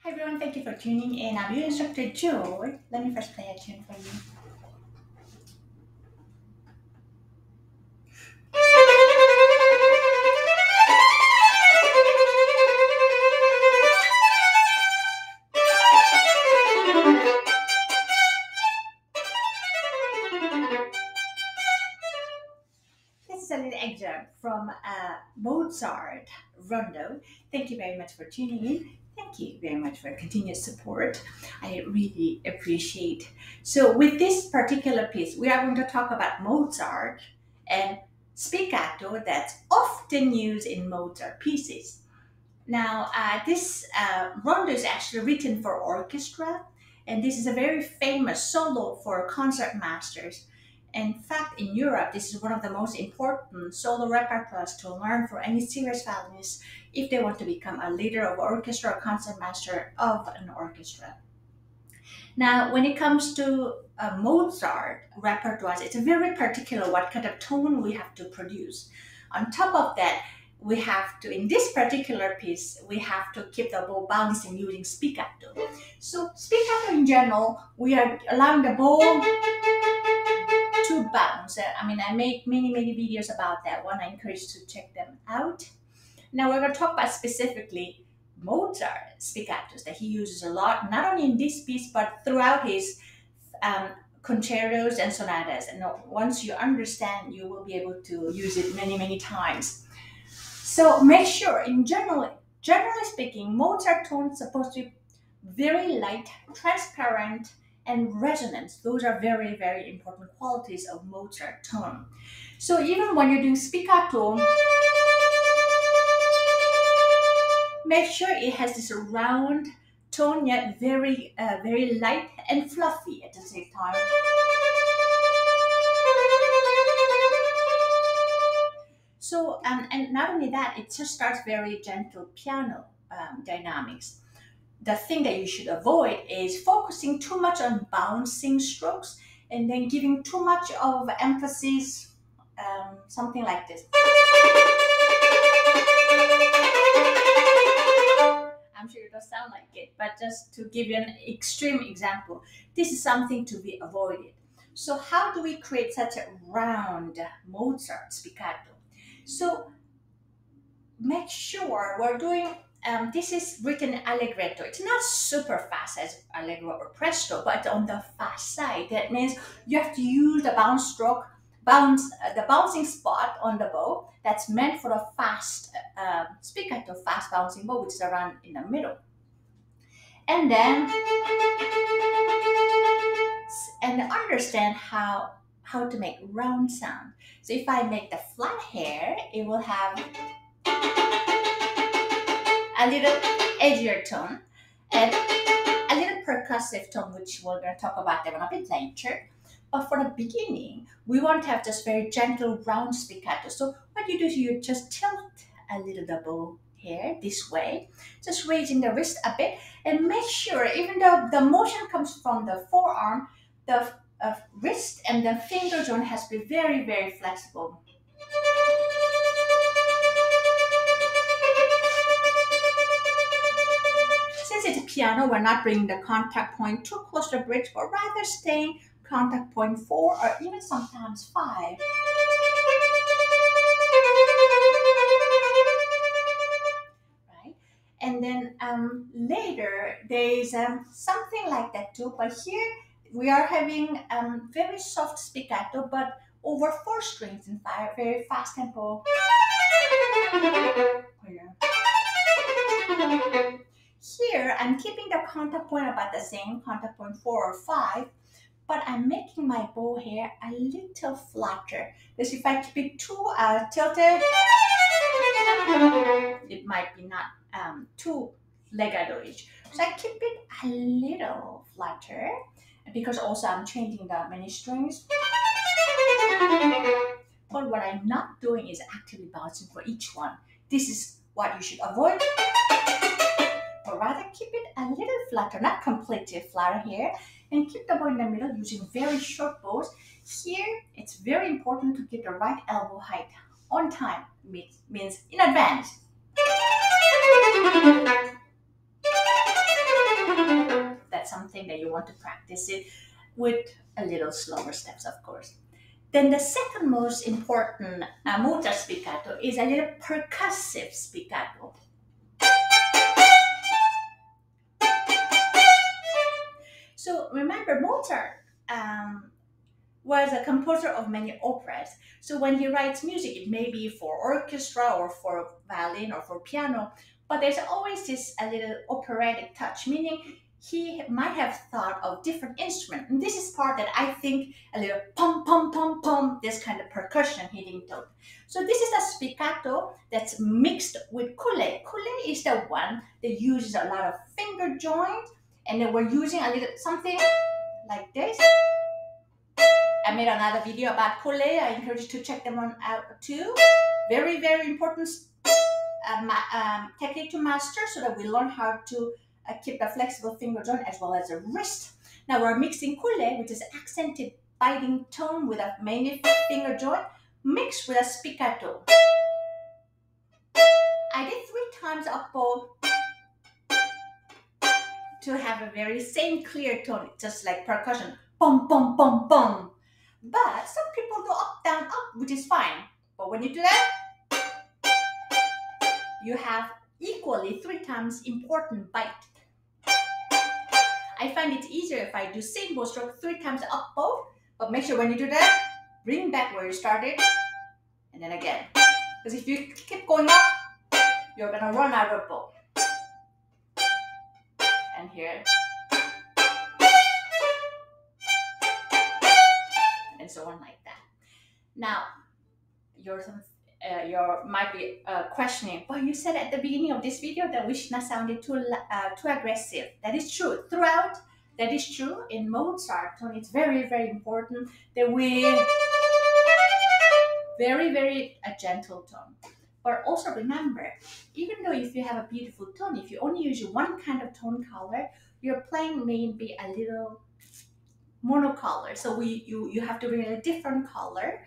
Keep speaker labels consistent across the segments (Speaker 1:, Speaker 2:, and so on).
Speaker 1: Hi everyone, thank you for tuning in. I'm your instructor Joy. Let me first play a tune for you. This is a little excerpt from Mozart, Rondo. Thank you very much for tuning in. Thank you very much for continuous support. I really appreciate. So with this particular piece, we are going to talk about Mozart and spiccato that's often used in Mozart pieces. Now, this rondo is actually written for orchestra, and this is a very famous solo for concertmasters. In fact, in Europe, this is one of the most important solo repertoires to learn for any serious violinist if they want to become a leader of orchestra or concertmaster of an orchestra. Now, when it comes to Mozart repertoires, it's very particular what kind of tone we have to produce. On top of that, we have to, in this particular piece, we have to keep the bow bouncing using spiccato. So spiccato in general, we are allowing the bow to bounce. I make many videos about that one. I encourage you to check them out. Now we're going to talk about specifically Mozart spiccatos that he uses a lot, not only in this piece, but throughout his concertos and sonatas. And once you understand, you will be able to use it many times. So make sure, generally speaking, Mozart tone is supposed to be very light, transparent, and resonance. Those are very important qualities of Mozart tone. So even when you're doing spiccato, make sure it has this round tone, yet very light and fluffy at the same time. So, and not only that, it just starts very gentle piano dynamics. The thing that you should avoid is focusing too much on bouncing strokes and then giving too much of emphasis, something like this. I'm sure it does sound like it, but just to give you an extreme example, this is something to be avoided. So how do we create such a round Mozart spiccato? So make sure we're doing, this is written Allegretto. It's not super fast as Allegro or Presto, but on the fast side. That means you have to use the the bouncing spot on the bow that's meant for a fast spiccato, fast bouncing bow, which is around in the middle. And then, and understand how to make round sound. So if I make the flat hair, it will have a little edgier tone and a little percussive tone, which we're going to talk about that one a bit later. But for the beginning, we want to have just very gentle round spiccato. So what you do is you just tilt a little the bow here this way, just raising the wrist a bit, and make sure, even though the motion comes from the forearm, the wrist and the finger joint has to be very flexible. Since it's a piano, we're not bringing the contact point too close to the bridge, but rather staying contact point 4 or even sometimes 5. Right? And then later there's something like that too, but here we are having very soft spiccato, but over 4 strings in very fast tempo. Here I'm keeping the contact point about the same, contact point 4 or 5, but I'm making my bow here a little flatter. Because if I keep it too tilted, it might be not too legato-ish. So I keep it a little flatter, because also I'm changing the many strings. But what I'm not doing is actively bouncing for each one. This is what you should avoid. But rather keep it a little flatter, not completely flatter here, and keep the bow in the middle using very short bows. Here, it's very important to get the right elbow height on time, means in advance. something that you want to practice it with a little slower steps, of course. Then the second most important Mozart spiccato is a little percussive spiccato. So remember, Mozart was a composer of many operas. So when he writes music, it may be for orchestra or for violin or for piano, but there's always this a little operatic touch, meaning he might have thought of different instruments. And this is part that I think a little pum, pum, pum, pum, this kind of percussion hitting tone. So this is a spiccato that's mixed with coulet. Coulet is the one that uses a lot of finger joint, and then we're using a little something like this. I made another video about coulet. I encourage you to check them out too. Very, very important technique to master so that we learn how to keep a flexible finger joint as well as a wrist. Now we're mixing coulet, which is accented biting tone with a mainly finger joint, mixed with a spiccato. I did 3 times up bow to have a very same clear tone, just like percussion, bum, bum, bum, bum. But some people go up, down, up, which is fine. But when you do that, you have equally 3 times important bite. I find it easier if I do same bow stroke 3 times up bow, but make sure when you do that, bring back where you started, and then again. Because if you keep going up, you're gonna run out of bow. And here. And so on like that. Now, you might be questioning, but you said at the beginning of this video that we should not sound it too aggressive. That is true. Throughout, that is true. In Mozart tone, it's very, very important that we very a gentle tone. But also remember, even though if you have a beautiful tone, if you only use one kind of tone color, your playing may be a little monocolor. So you have to bring a different color.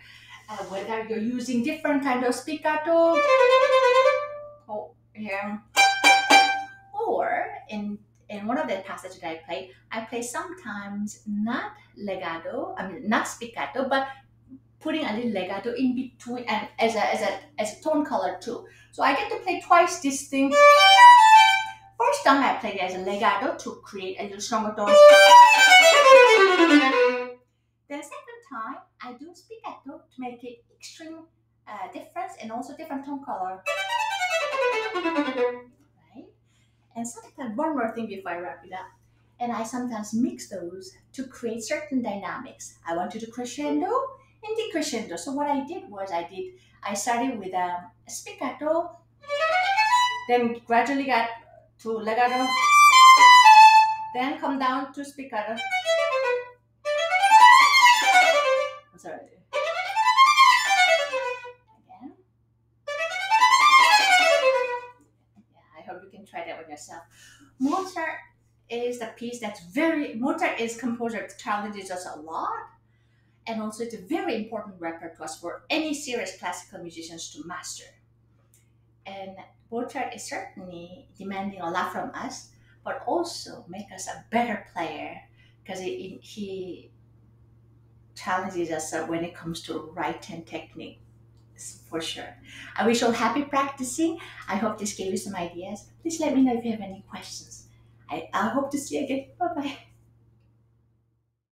Speaker 1: Whether you're using different kind of spiccato, or in one of the passages that I play sometimes not legato, not spiccato, but putting a little legato in between and as a tone color too. So I get to play twice this thing. First time I played it as a legato to create a little stronger tone. The second time I do spiccato to make it extreme difference and also different tone color. Right? And sometimes one more thing before I wrap it up. And I sometimes mix those to create certain dynamics. I want to do crescendo and decrescendo. So what I did was I started with a spiccato, then gradually got to legato, then come down to spiccato. Sorry. Again. Yeah, I hope you can try that with yourself. Mozart is the piece that's Mozart is composer that challenges us a lot. And also it's a very important repertoire to us for any serious classical musicians to master. And Mozart is certainly demanding a lot from us, but also make us a better player because he challenges us when it comes to writing technique, for sure. I wish you all happy practicing. I hope this gave you some ideas. Please let me know if you have any questions. I hope to see you again. Bye-bye.